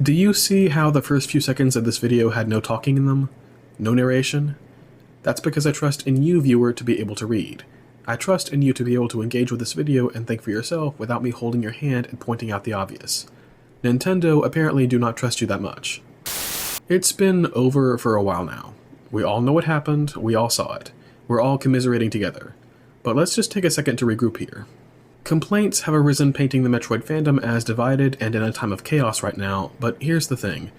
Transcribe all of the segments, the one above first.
Do you see how the first few seconds of this video had no talking in them? No narration? That's because I trust in you, viewer, to be able to read. I trust in you to be able to engage with this video and think for yourself without me holding your hand and pointing out the obvious. Nintendo apparently do not trust you that much. It's been over for a while now. We all know what happened, we all saw it. We're all commiserating together. But let's just take a second to regroup here. Complaints have arisen painting the Metroid fandom as divided and in a time of chaos right now, but here's the thing.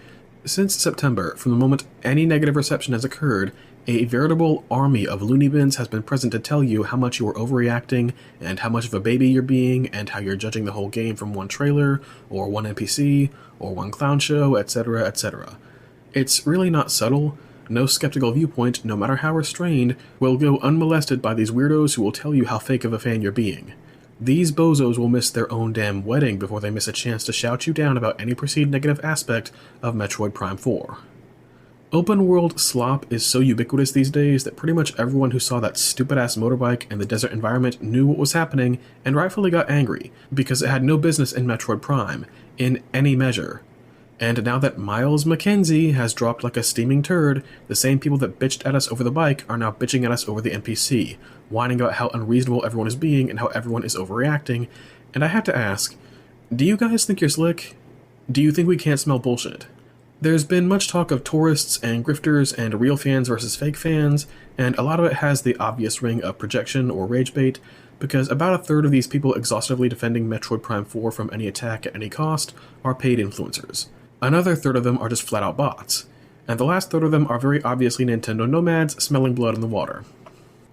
Since September, from the moment any negative reception has occurred, a veritable army of loony bins has been present to tell you how much you are overreacting, and how much of a baby you're being, and how you're judging the whole game from one trailer, or one NPC, or one clown show, etc., etc. It's really not subtle. No skeptical viewpoint, no matter how restrained, will go unmolested by these weirdos who will tell you how fake of a fan you're being. These bozos will miss their own damn wedding before they miss a chance to shout you down about any perceived negative aspect of Metroid Prime 4. Open world slop is so ubiquitous these days that pretty much everyone who saw that stupid-ass motorbike in the desert environment knew what was happening and rightfully got angry, because it had no business in Metroid Prime, in any measure. And now that Miles McKenzie has dropped like a steaming turd, the same people that bitched at us over the bike are now bitching at us over the NPC, whining about how unreasonable everyone is being and how everyone is overreacting, and I have to ask, do you guys think you're slick? Do you think we can't smell bullshit? There's been much talk of tourists and grifters and real fans versus fake fans, and a lot of it has the obvious ring of projection or rage bait, because about a third of these people exhaustively defending Metroid Prime 4 from any attack at any cost are paid influencers. Another third of them are just flat-out bots, and the last third of them are very obviously Nintendo nomads smelling blood in the water.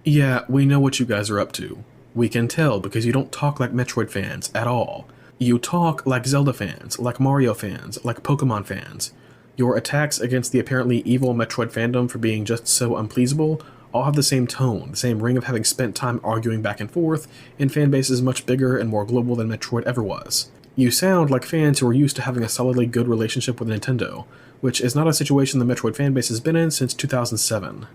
Yeah, we know what you guys are up to. We can tell because you don't talk like Metroid fans at all. You talk like Zelda fans, like Mario fans, like Pokemon fans. Your attacks against the apparently evil Metroid fandom for being just so unpleasable all have the same tone, the same ring of having spent time arguing back and forth in fan bases much bigger and more global than Metroid ever was. You sound like fans who are used to having a solidly good relationship with Nintendo, which is not a situation the Metroid fanbase has been in since 2007.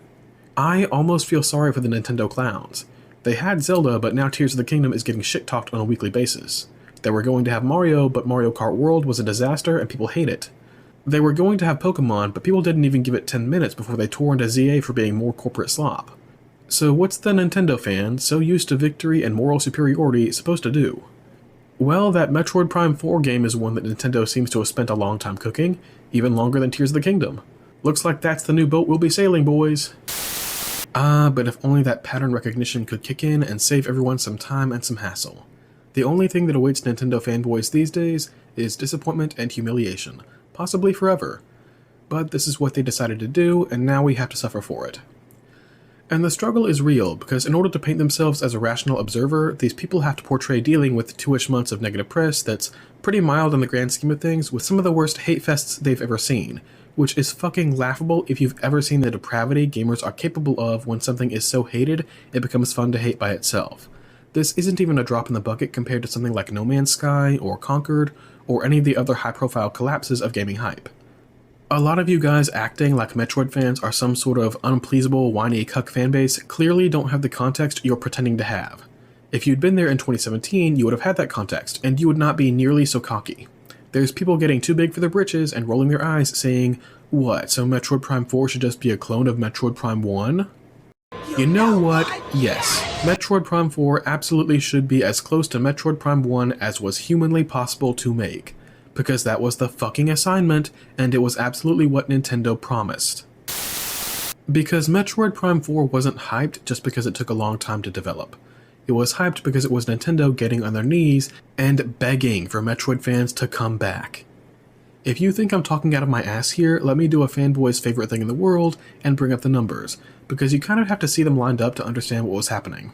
I almost feel sorry for the Nintendo clowns. They had Zelda, but now Tears of the Kingdom is getting shit-talked on a weekly basis. They were going to have Mario, but Mario Kart World was a disaster and people hate it. They were going to have Pokemon, but people didn't even give it 10 minutes before they tore into ZA for being more corporate slop. So what's the Nintendo fan, so used to victory and moral superiority, supposed to do? Well, that Metroid Prime 4 game is one that Nintendo seems to have spent a long time cooking, even longer than Tears of the Kingdom. Looks like that's the new boat we'll be sailing, boys. But if only that pattern recognition could kick in and save everyone some time and some hassle. The only thing that awaits Nintendo fanboys these days is disappointment and humiliation, possibly forever. But this is what they decided to do, and now we have to suffer for it. And the struggle is real, because in order to paint themselves as a rational observer, these people have to portray dealing with 2-ish months of negative press that's pretty mild in the grand scheme of things, with some of the worst hate fests they've ever seen, which is fucking laughable if you've ever seen the depravity gamers are capable of when something is so hated it becomes fun to hate by itself. This isn't even a drop in the bucket compared to something like No Man's Sky, or Conquered, or any of the other high-profile collapses of gaming hype. A lot of you guys acting like Metroid fans are some sort of unpleasable, whiny cuck fanbase clearly don't have the context you're pretending to have. If you'd been there in 2017, you would have had that context, and you would not be nearly so cocky. There's people getting too big for their britches and rolling their eyes saying, what, so Metroid Prime 4 should just be a clone of Metroid Prime 1? You know what? Yes, Metroid Prime 4 absolutely should be as close to Metroid Prime 1 as was humanly possible to make. Because that was the fucking assignment, and it was absolutely what Nintendo promised. Because Metroid Prime 4 wasn't hyped just because it took a long time to develop. It was hyped because it was Nintendo getting on their knees and begging for Metroid fans to come back. If you think I'm talking out of my ass here, let me do a fanboy's favorite thing in the world and bring up the numbers, because you kind of have to see them lined up to understand what was happening.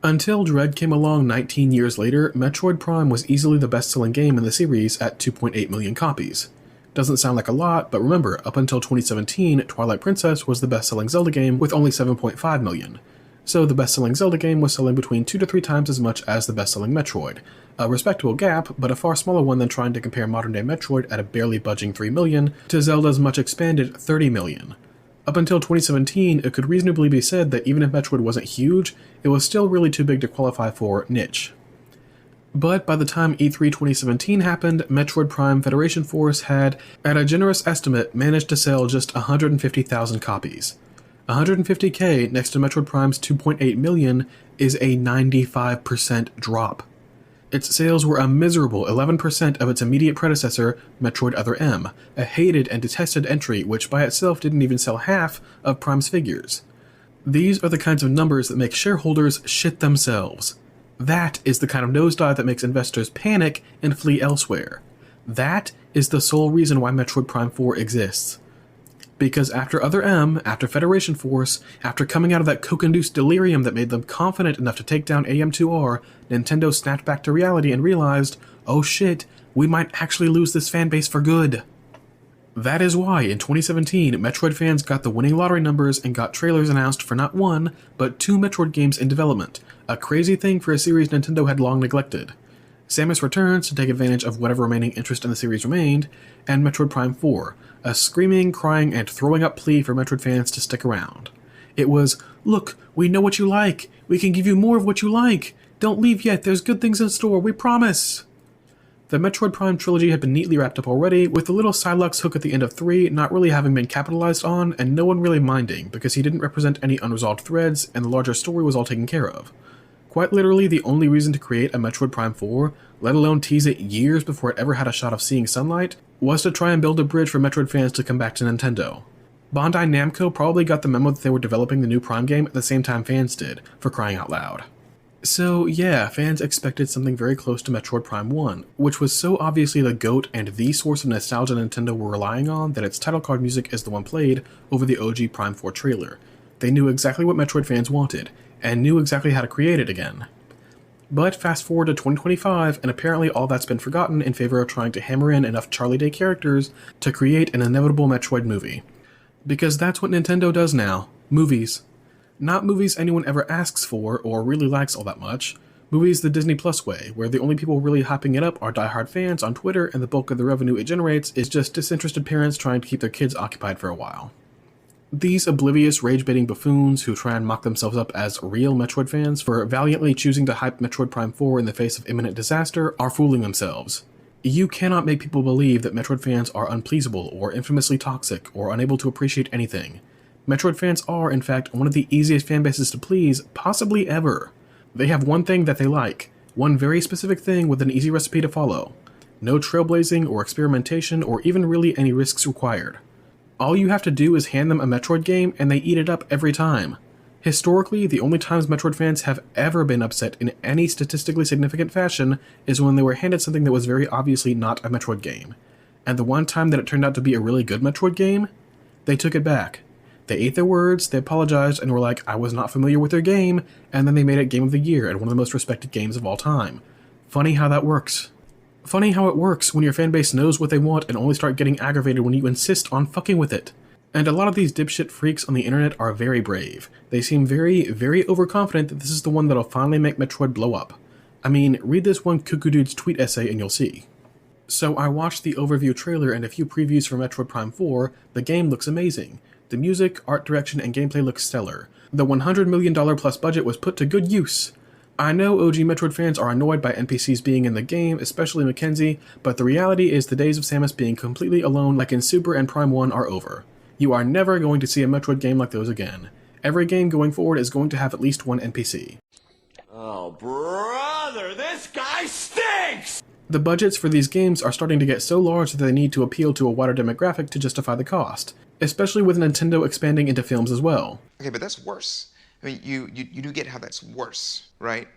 Until Dread came along 19 years later, Metroid Prime was easily the best-selling game in the series at 2.8 million copies. Doesn't sound like a lot, but remember, up until 2017, Twilight Princess was the best-selling Zelda game with only 7.5 million. So the best-selling Zelda game was selling between 2 to 3 times as much as the best-selling Metroid. A respectable gap, but a far smaller one than trying to compare modern-day Metroid at a barely budging 3 million to Zelda's much-expanded 30 million. Up until 2017, it could reasonably be said that even if Metroid wasn't huge, it was still really too big to qualify for niche. But by the time E3 2017 happened, Metroid Prime Federation Force had, at a generous estimate, managed to sell just 150,000 copies. 150K next to Metroid Prime's 2.8 million is a 95% drop. Its sales were a miserable 11% of its immediate predecessor, Metroid Other M, a hated and detested entry which by itself didn't even sell half of Prime's figures. These are the kinds of numbers that make shareholders shit themselves. That is the kind of nosedive that makes investors panic and flee elsewhere. That is the sole reason why Metroid Prime 4 exists. Because after Other M, after Federation Force, after coming out of that coke-induced delirium that made them confident enough to take down AM2R, Nintendo snapped back to reality and realized, oh shit, we might actually lose this fanbase for good. That is why, in 2017, Metroid fans got the winning lottery numbers and got trailers announced for not one, but 2 Metroid games in development, a crazy thing for a series Nintendo had long neglected. Samus Returns to take advantage of whatever remaining interest in the series remained, and Metroid Prime 4, a screaming, crying, and throwing up plea for Metroid fans to stick around. It was, look, we know what you like, we can give you more of what you like, don't leave yet, there's good things in store, we promise! The Metroid Prime trilogy had been neatly wrapped up already, with the little Psylocke hook at the end of 3 not really having been capitalized on, and no one really minding, because he didn't represent any unresolved threads, and the larger story was all taken care of. Quite literally, the only reason to create a Metroid Prime 4, let alone tease it years before it ever had a shot of seeing sunlight, was to try and build a bridge for Metroid fans to come back to Nintendo. Bandai Namco probably got the memo that they were developing the new Prime game at the same time fans did, for crying out loud. So yeah, fans expected something very close to Metroid Prime 1, which was so obviously the GOAT and the source of nostalgia Nintendo were relying on that its title card music is the one played over the OG Prime 4 trailer. They knew exactly what Metroid fans wanted, and knew exactly how to create it again. But fast forward to 2025, and apparently all that's been forgotten in favor of trying to hammer in enough Charlie Day characters to create an inevitable Metroid movie. Because that's what Nintendo does now. Movies. Not movies anyone ever asks for or really likes all that much. Movies the Disney Plus way, where the only people really hyping it up are diehard fans on Twitter and the bulk of the revenue it generates is just disinterested parents trying to keep their kids occupied for a while. These oblivious, rage-baiting buffoons who try and mock themselves up as real Metroid fans for valiantly choosing to hype Metroid Prime 4 in the face of imminent disaster are fooling themselves. You cannot make people believe that Metroid fans are unpleasable or infamously toxic or unable to appreciate anything. Metroid fans are, in fact, one of the easiest fanbases to please, possibly ever. They have one thing that they like, one very specific thing with an easy recipe to follow. No trailblazing or experimentation or even really any risks required. All you have to do is hand them a Metroid game and they eat it up every time. Historically, the only times Metroid fans have ever been upset in any statistically significant fashion is when they were handed something that was very obviously not a Metroid game. And the one time that it turned out to be a really good Metroid game, they took it back. They ate their words, they apologized, and were like, I was not familiar with their game, and then they made it Game of the Year and one of the most respected games of all time. Funny how that works. Funny how it works when your fanbase knows what they want and only start getting aggravated when you insist on fucking with it. And a lot of these dipshit freaks on the internet are very brave. They seem very, very overconfident that this is the one that'll finally make Metroid blow up. I mean, read this one cuckoo dude's tweet essay and you'll see. So I watched the overview trailer and a few previews for Metroid Prime 4, the game looks amazing. The music, art direction, and gameplay look stellar. The $100 million plus budget was put to good use. I know OG Metroid fans are annoyed by NPCs being in the game, especially Mackenzie, but the reality is the days of Samus being completely alone like in Super and Prime 1 are over. You are never going to see a Metroid game like those again. Every game going forward is going to have at least one NPC. Oh, brother, this guy stinks! The budgets for these games are starting to get so large that they need to appeal to a wider demographic to justify the cost, especially with Nintendo expanding into films as well. Okay, but that's worse. I mean, you do get how that's worse, right?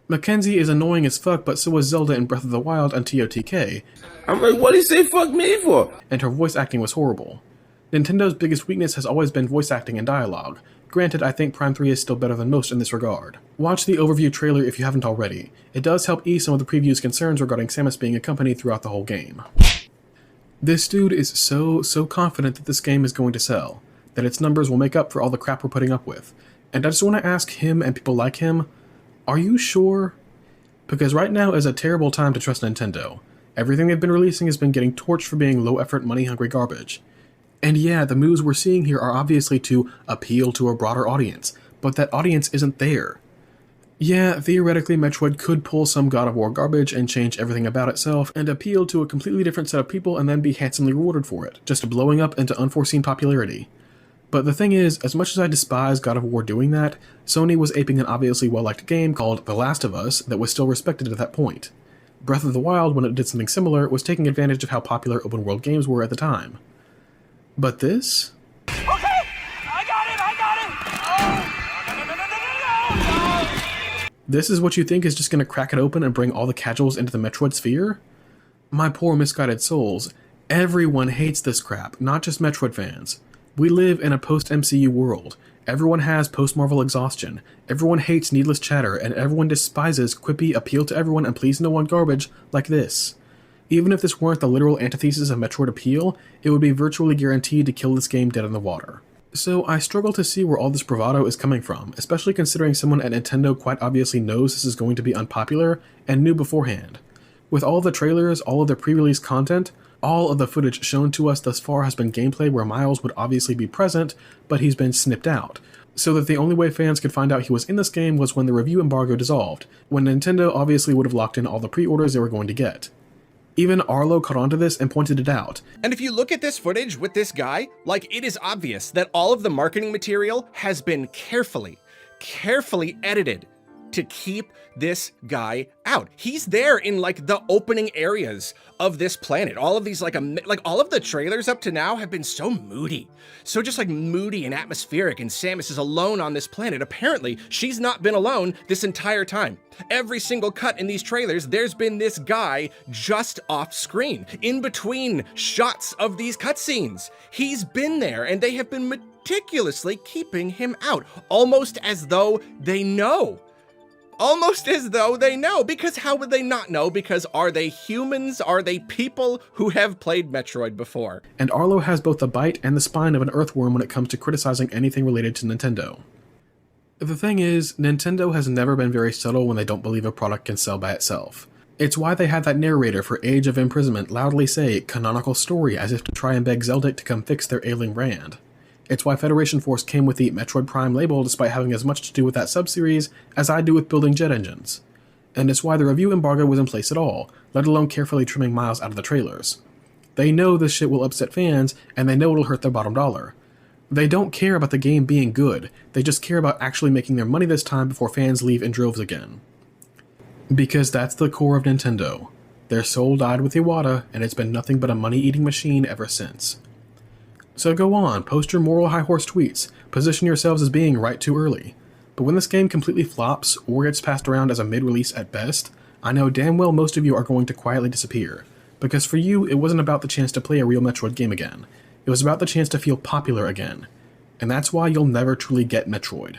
Mackenzie is annoying as fuck, but so was Zelda in Breath of the Wild and TOTK. I'm like, what did he say fuck me for? And her voice acting was horrible. Nintendo's biggest weakness has always been voice acting and dialogue. Granted, I think Prime 3 is still better than most in this regard. Watch the overview trailer if you haven't already. It does help ease some of the preview's concerns regarding Samus being accompanied throughout the whole game. This dude is so confident that this game is going to sell, that its numbers will make up for all the crap we're putting up with. And I just want to ask him and people like him, are you sure? Because right now is a terrible time to trust Nintendo. Everything they've been releasing has been getting torched for being low-effort, money-hungry garbage. And yeah, the moves we're seeing here are obviously to appeal to a broader audience, but that audience isn't there. Yeah, theoretically Metroid could pull some God of War garbage and change everything about itself and appeal to a completely different set of people and then be handsomely rewarded for it, just blowing up into unforeseen popularity. But the thing is, as much as I despise God of War doing that, Sony was aping an obviously well-liked game called The Last of Us that was still respected at that point. Breath of the Wild, when it did something similar, was taking advantage of how popular open-world games were at the time. But this? Okay! I got it! Oh! No! This is what you think is just going to crack it open and bring all the casuals into the Metroid sphere? My poor misguided souls. Everyone hates this crap, not just Metroid fans. We live in a post-MCU world. Everyone has post-Marvel exhaustion, everyone hates needless chatter, and everyone despises quippy, appeal to everyone and please no one garbage like this. Even if this weren't the literal antithesis of Metroid appeal, it would be virtually guaranteed to kill this game dead in the water. So I struggle to see where all this bravado is coming from, especially considering someone at Nintendo quite obviously knows this is going to be unpopular and knew beforehand. With all of the trailers, all of the pre-release content, all of the footage shown to us thus far has been gameplay where Miles would obviously be present, but he's been snipped out, so that the only way fans could find out he was in this game was when the review embargo dissolved, when Nintendo obviously would have locked in all the pre-orders they were going to get. Even Arlo caught onto this and pointed it out. And if you look at this footage with this guy, like, it is obvious that all of the marketing material has been carefully edited to keep this guy out. He's there in like the opening areas of this planet. All of these like all of the trailers up to now have been so moody. So just like moody and atmospheric, and Samus is alone on this planet. Apparently, she's not been alone this entire time. Every single cut in these trailers, there's been this guy just off screen, in between shots of these cutscenes. He's been there, and they have been meticulously keeping him out, almost as though they know. Almost as though they know, because how would they not know? Because are they humans? Are they people who have played Metroid before? And Arlo has both the bite and the spine of an earthworm when it comes to criticizing anything related to Nintendo. The thing is, Nintendo has never been very subtle when they don't believe a product can sell by itself. It's why they had that narrator for Age of Imprisonment loudly say canonical story as if to try and beg Zelda to come fix their ailing brand. It's why Federation Force came with the Metroid Prime label despite having as much to do with that subseries as I do with building jet engines. And it's why the review embargo was in place at all, let alone carefully trimming Miles out of the trailers. They know this shit will upset fans, and they know it'll hurt their bottom dollar. They don't care about the game being good, they just care about actually making their money this time before fans leave in droves again. Because that's the core of Nintendo. Their soul died with Iwata, and it's been nothing but a money-eating machine ever since. So go on, post your moral high horse tweets, position yourselves as being right too early. But when this game completely flops, or gets passed around as a mid-release at best, I know damn well most of you are going to quietly disappear. Because for you, it wasn't about the chance to play a real Metroid game again. It was about the chance to feel popular again. And that's why you'll never truly get Metroid.